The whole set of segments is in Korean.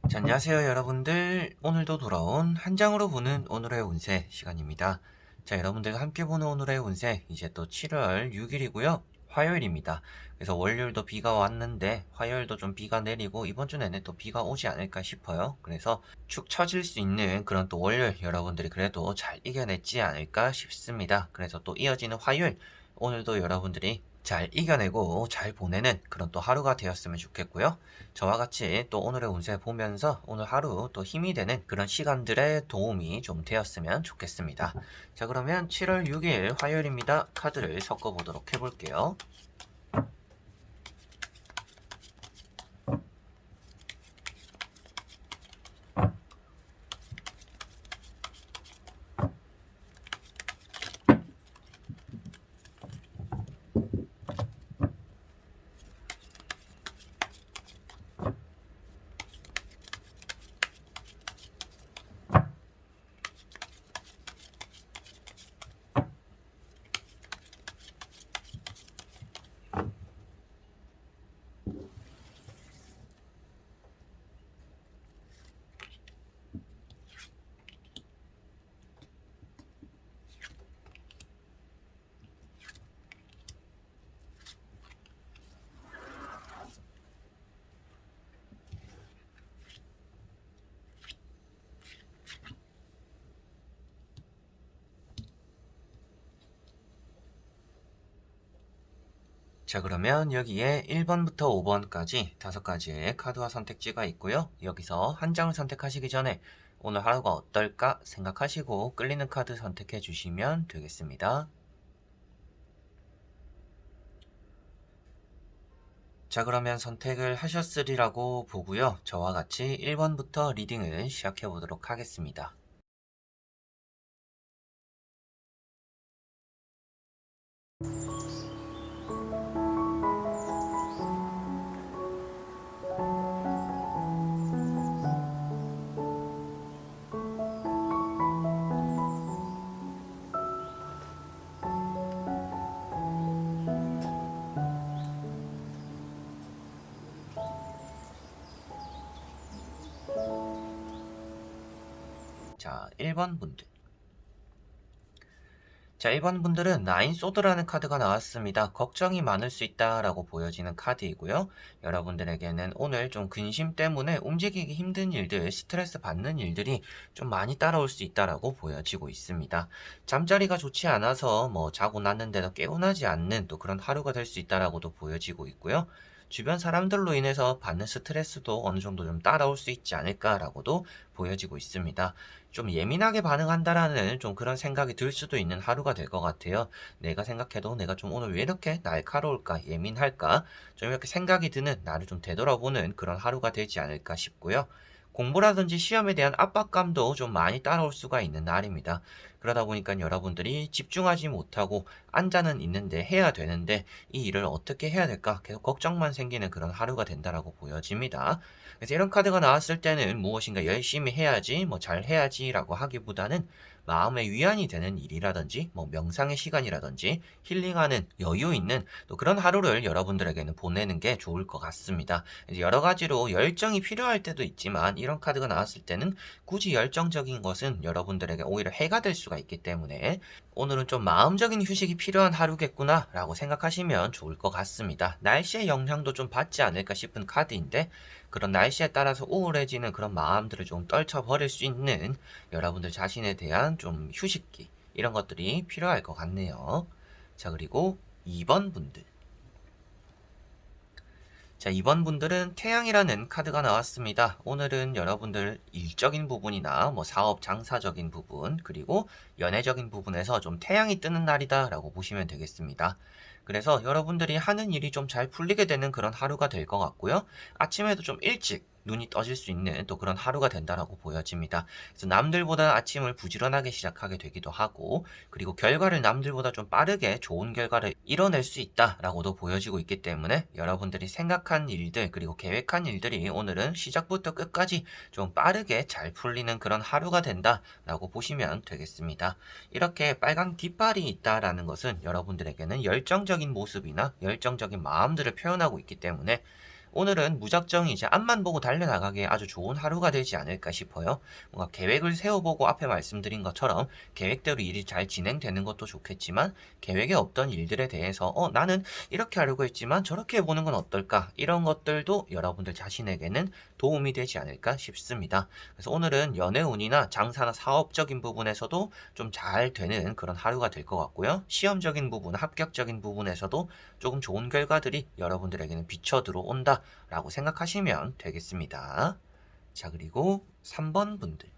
자, 안녕하세요 여러분들. 오늘도 돌아온 한 장으로 보는 오늘의 운세 시간입니다. 자, 여러분들과 함께 보는 오늘의 운세 이제 또 7월 6일이고요 화요일입니다. 그래서 월요일도 비가 왔는데 화요일도 좀 비가 내리고 이번 주 내내 또 비가 오지 않을까 싶어요. 그래서 축 처질 수 있는 그런 또 월요일 여러분들이 그래도 잘 이겨냈지 않을까 싶습니다. 그래서 또 이어지는 화요일 오늘도 여러분들이 잘 이겨내고 잘 보내는 그런 또 하루가 되었으면 좋겠고요. 저와 같이 또 오늘의 운세 보면서 오늘 하루 또 힘이 되는 그런 시간들의 도움이 좀 되었으면 좋겠습니다. 자, 그러면 7월 6일 화요일입니다. 카드를 섞어 보도록 해볼게요. 자, 그러면 여기에 1번부터 5번까지 5가지의 카드와 선택지가 있고요. 여기서 한 장을 선택하시기 전에 오늘 하루가 어떨까 생각하시고 끌리는 카드 선택해 주시면 되겠습니다. 자, 그러면 선택을 하셨으리라고 보고요. 저와 같이 1번부터 리딩을 시작해 보도록 하겠습니다. 자, 1번 분들. 자, 1번 분들은 나인 소드라는 카드가 나왔습니다. 걱정이 많을 수 있다라고 보여지는 카드이고요. 여러분들에게는 오늘 좀 근심 때문에 움직이기 힘든 일들, 스트레스 받는 일들이 좀 많이 따라올 수 있다라고 보여지고 있습니다. 잠자리가 좋지 않아서 뭐 자고 났는데도 깨어나지 않는 또 그런 하루가 될 수 있다라고도 보여지고 있고요. 주변 사람들로 인해서 받는 스트레스도 어느 정도 좀 따라올 수 있지 않을까라고도 보여지고 있습니다. 좀 예민하게 반응한다라는 좀 그런 생각이 들 수도 있는 하루가 될 것 같아요. 내가 생각해도 내가 좀 오늘 왜 이렇게 날카로울까, 예민할까, 좀 이렇게 생각이 드는 나를 좀 되돌아보는 그런 하루가 되지 않을까 싶고요. 공부라든지 시험에 대한 압박감도 좀 많이 따라올 수가 있는 날입니다. 그러다 보니까 여러분들이 집중하지 못하고 앉아는 있는데 해야 되는데 이 일을 어떻게 해야 될까 계속 걱정만 생기는 그런 하루가 된다라고 보여집니다. 그래서 이런 카드가 나왔을 때는 무엇인가 열심히 해야지, 뭐 잘 해야지라고 하기보다는 마음의 위안이 되는 일이라든지, 뭐 명상의 시간이라든지, 힐링하는 여유 있는 또 그런 하루를 여러분들에게는 보내는 게 좋을 것 같습니다. 이제 여러 가지로 열정이 필요할 때도 있지만 이런 카드가 나왔을 때는 굳이 열정적인 것은 여러분들에게 오히려 해가 될 수가 있기 때문에 오늘은 좀 마음적인 휴식이 필요한 하루겠구나 라고 생각하시면 좋을 것 같습니다. 날씨의 영향도 좀 받지 않을까 싶은 카드인데 그런 날씨에 따라서 우울해지는 그런 마음들을 좀 떨쳐버릴 수 있는 여러분들 자신에 대한 좀 휴식기 이런 것들이 필요할 것 같네요. 자, 그리고 2번 분들. 자, 2번 분들은 태양이라는 카드가 나왔습니다. 오늘은 여러분들 일적인 부분이나 뭐 사업 장사적인 부분, 그리고 연애적인 부분에서 좀 태양이 뜨는 날이다 라고 보시면 되겠습니다. 그래서 여러분들이 하는 일이 좀 잘 풀리게 되는 그런 하루가 될 것 같고요. 아침에도 좀 일찍 눈이 떠질 수 있는 또 그런 하루가 된다라고 보여집니다. 그래서 남들보다 아침을 부지런하게 시작하게 되기도 하고, 그리고 결과를 남들보다 좀 빠르게 좋은 결과를 이뤄낼 수 있다라고도 보여지고 있기 때문에 여러분들이 생각한 일들 그리고 계획한 일들이 오늘은 시작부터 끝까지 좀 빠르게 잘 풀리는 그런 하루가 된다라고 보시면 되겠습니다. 이렇게 빨간 깃발이 있다라는 것은 여러분들에게는 열정적인 모습이나 열정적인 마음들을 표현하고 있기 때문에 오늘은 무작정 이제 앞만 보고 달려나가기에 아주 좋은 하루가 되지 않을까 싶어요. 뭔가 계획을 세워보고 앞에 말씀드린 것처럼 계획대로 일이 잘 진행되는 것도 좋겠지만 계획에 없던 일들에 대해서 나는 이렇게 하려고 했지만 저렇게 해보는 건 어떨까? 이런 것들도 여러분들 자신에게는 도움이 되지 않을까 싶습니다. 그래서 오늘은 연애운이나 장사나 사업적인 부분에서도 좀 잘 되는 그런 하루가 될 것 같고요. 시험적인 부분, 합격적인 부분에서도 조금 좋은 결과들이 여러분들에게는 비쳐 들어온다 라고 생각하시면 되겠습니다. 자, 그리고 3번 분들.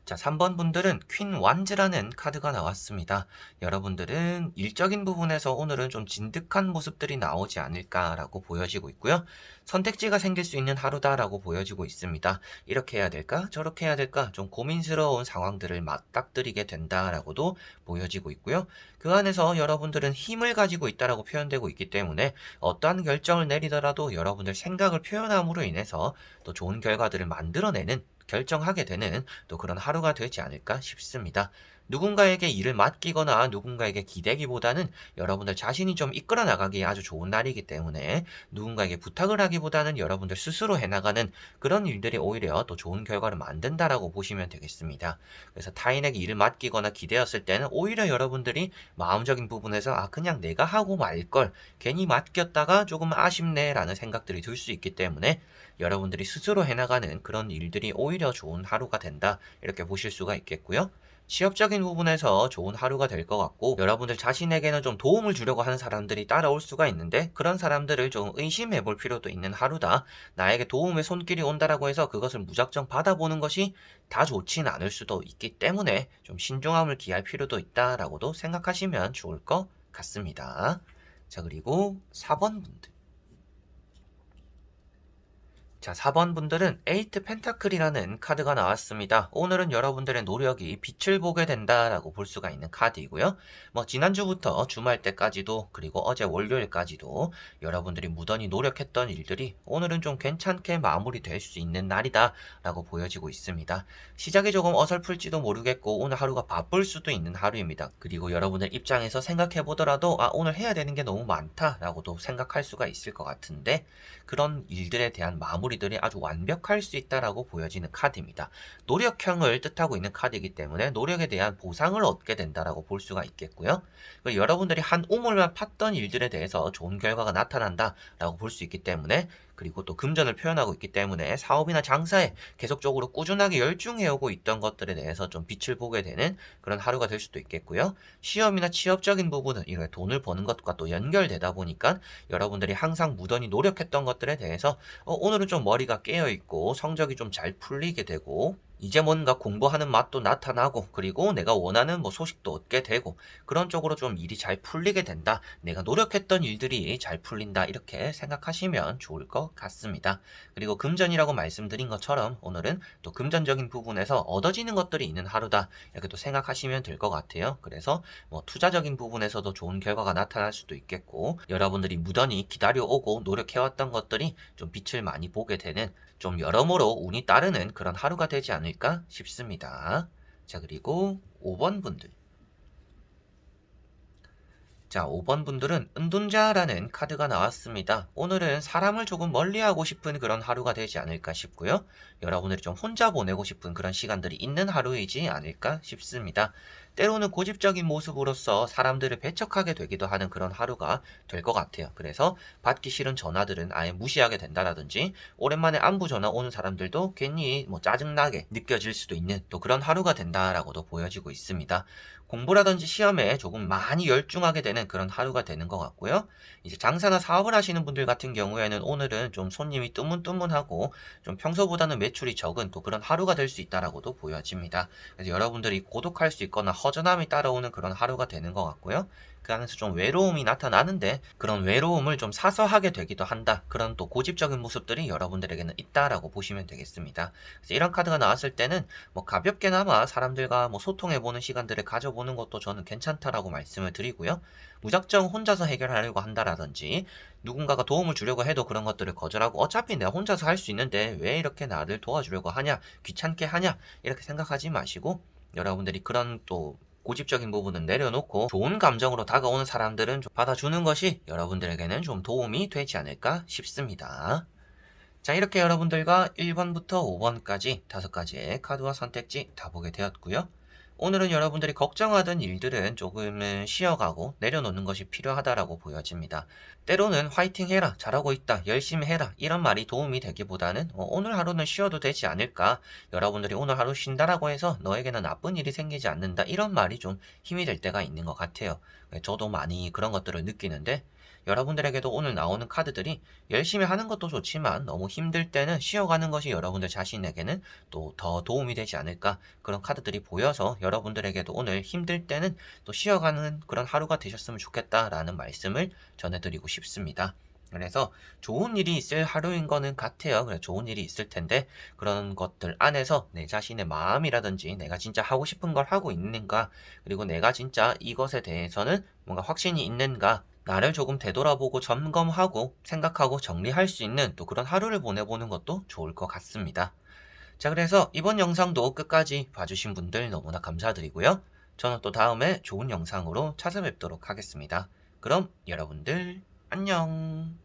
자, 3번 분들은 퀸 완즈라는 카드가 나왔습니다. 여러분들은 일적인 부분에서 오늘은 좀 진득한 모습들이 나오지 않을까라고 보여지고 있고요. 선택지가 생길 수 있는 하루다라고 보여지고 있습니다. 이렇게 해야 될까? 저렇게 해야 될까? 좀 고민스러운 상황들을 맞닥뜨리게 된다라고도 보여지고 있고요. 그 안에서 여러분들은 힘을 가지고 있다라고 표현되고 있기 때문에 어떠한 결정을 내리더라도 여러분들 생각을 표현함으로 인해서 또 좋은 결과들을 만들어내는 결정하게 되는 또 그런 하루가 되지 않을까 싶습니다. 누군가에게 일을 맡기거나 누군가에게 기대기보다는 여러분들 자신이 좀 이끌어 나가기에 아주 좋은 날이기 때문에 누군가에게 부탁을 하기보다는 여러분들 스스로 해나가는 그런 일들이 오히려 또 좋은 결과를 만든다라고 보시면 되겠습니다. 그래서 타인에게 일을 맡기거나 기대었을 때는 오히려 여러분들이 마음적인 부분에서 그냥 내가 하고 말걸 괜히 맡겼다가 조금 아쉽네라는 생각들이 들 수 있기 때문에 여러분들이 스스로 해나가는 그런 일들이 오히려 좋은 하루가 된다 이렇게 보실 수가 있겠고요. 취업적인 부분에서 좋은 하루가 될 것 같고 여러분들 자신에게는 좀 도움을 주려고 하는 사람들이 따라올 수가 있는데 그런 사람들을 좀 의심해 볼 필요도 있는 하루다. 나에게 도움의 손길이 온다라고 해서 그것을 무작정 받아보는 것이 다 좋진 않을 수도 있기 때문에 좀 신중함을 기할 필요도 있다라고도 생각하시면 좋을 것 같습니다. 자, 그리고 4번 분들. 자, 4번 분들은 에이트 펜타클이라는 카드가 나왔습니다. 오늘은 여러분들의 노력이 빛을 보게 된다라고 볼 수가 있는 카드이고요. 지난주부터 주말 때까지도 그리고 어제 월요일까지도 여러분들이 무던히 노력했던 일들이 오늘은 좀 괜찮게 마무리될 수 있는 날이다라고 보여지고 있습니다. 시작이 조금 어설플지도 모르겠고 오늘 하루가 바쁠 수도 있는 하루입니다. 그리고 여러분들 입장에서 생각해 보더라도 오늘 해야 되는 게 너무 많다라고도 생각할 수가 있을 것 같은데 그런 일들에 대한 마무리들이 아주 완벽할 수 있다라고 보여지는 카드입니다. 노력형을 뜻하고 있는 카드이기 때문에 노력에 대한 보상을 얻게 된다라고 볼 수가 있겠고요. 여러분들이 한 우물만 팠던 일들에 대해서 좋은 결과가 나타난다라고 볼 수 있기 때문에 그리고 또 금전을 표현하고 있기 때문에 사업이나 장사에 계속적으로 꾸준하게 열중해오고 있던 것들에 대해서 좀 빛을 보게 되는 그런 하루가 될 수도 있겠고요. 시험이나 취업적인 부분은 이렇게 돈을 버는 것과 또 연결되다 보니까 여러분들이 항상 무던히 노력했던 것들에 대해서 오늘은 좀 머리가 깨어있고 성적이 좀 잘 풀리게 되고 이제 뭔가 공부하는 맛도 나타나고 그리고 내가 원하는 소식도 얻게 되고 그런 쪽으로 좀 일이 잘 풀리게 된다. 내가 노력했던 일들이 잘 풀린다. 이렇게 생각하시면 좋을 것 같습니다. 그리고 금전이라고 말씀드린 것처럼 오늘은 또 금전적인 부분에서 얻어지는 것들이 있는 하루다. 이렇게 또 생각하시면 될 것 같아요. 그래서 투자적인 부분에서도 좋은 결과가 나타날 수도 있겠고 여러분들이 무던히 기다려오고 노력해왔던 것들이 좀 빛을 많이 보게 되는 좀 여러모로 운이 따르는 그런 하루가 되지 않을까 싶습니다. 자, 그리고 5번 분들. 자, 5번 분들은 은둔자라는 카드가 나왔습니다. 오늘은 사람을 조금 멀리하고 싶은 그런 하루가 되지 않을까 싶고요. 여러분들이 좀 혼자 보내고 싶은 그런 시간들이 있는 하루이지 않을까 싶습니다. 때로는 고집적인 모습으로서 사람들을 배척하게 되기도 하는 그런 하루가 될 것 같아요. 그래서 받기 싫은 전화들은 아예 무시하게 된다라든지 오랜만에 안부 전화 오는 사람들도 괜히 짜증나게 느껴질 수도 있는 또 그런 하루가 된다라고도 보여지고 있습니다. 공부라든지 시험에 조금 많이 열중하게 되는 그런 하루가 되는 것 같고요. 이제 장사나 사업을 하시는 분들 같은 경우에는 오늘은 좀 손님이 뜨문뜨문하고 좀 평소보다는 매출이 적은 또 그런 하루가 될 수 있다라고도 보여집니다. 그래서 여러분들이 고독할 수 있거나 허전함이 따라오는 그런 하루가 되는 것 같고요. 그 안에서 좀 외로움이 나타나는데 그런 외로움을 좀 사서하게 되기도 한다. 그런 또 고집적인 모습들이 여러분들에게는 있다라고 보시면 되겠습니다. 그래서 이런 카드가 나왔을 때는 가볍게나마 사람들과 소통해보는 시간들을 가져보는 것도 저는 괜찮다라고 말씀을 드리고요. 무작정 혼자서 해결하려고 한다라든지 누군가가 도움을 주려고 해도 그런 것들을 거절하고 어차피 내가 혼자서 할 수 있는데 왜 이렇게 나를 도와주려고 하냐 귀찮게 하냐 이렇게 생각하지 마시고 여러분들이 그런 또 고집적인 부분은 내려놓고 좋은 감정으로 다가오는 사람들은 좀 받아주는 것이 여러분들에게는 좀 도움이 되지 않을까 싶습니다. 자, 이렇게 여러분들과 1번부터 5번까지 5가지의 카드와 선택지 다 보게 되었고요. 오늘은 여러분들이 걱정하던 일들은 조금은 쉬어가고 내려놓는 것이 필요하다라고 보여집니다. 때로는 화이팅 해라, 잘하고 있다, 열심히 해라 이런 말이 도움이 되기보다는 오늘 하루는 쉬어도 되지 않을까, 여러분들이 오늘 하루 쉰다라고 해서 너에게는 나쁜 일이 생기지 않는다 이런 말이 좀 힘이 될 때가 있는 것 같아요. 저도 많이 그런 것들을 느끼는데 여러분들에게도 오늘 나오는 카드들이 열심히 하는 것도 좋지만 너무 힘들 때는 쉬어가는 것이 여러분들 자신에게는 또 더 도움이 되지 않을까, 그런 카드들이 보여서 여러분들에게도 오늘 힘들 때는 또 쉬어가는 그런 하루가 되셨으면 좋겠다라는 말씀을 전해드리고 싶습니다. 그래서 좋은 일이 있을 하루인 거는 같아요. 그래, 좋은 일이 있을 텐데 그런 것들 안에서 내 자신의 마음이라든지 내가 진짜 하고 싶은 걸 하고 있는가, 그리고 내가 진짜 이것에 대해서는 뭔가 확신이 있는가, 나를 조금 되돌아보고 점검하고 생각하고 정리할 수 있는 또 그런 하루를 보내보는 것도 좋을 것 같습니다. 자, 그래서 이번 영상도 끝까지 봐주신 분들 너무나 감사드리고요. 저는 또 다음에 좋은 영상으로 찾아뵙도록 하겠습니다. 그럼 여러분들 안녕.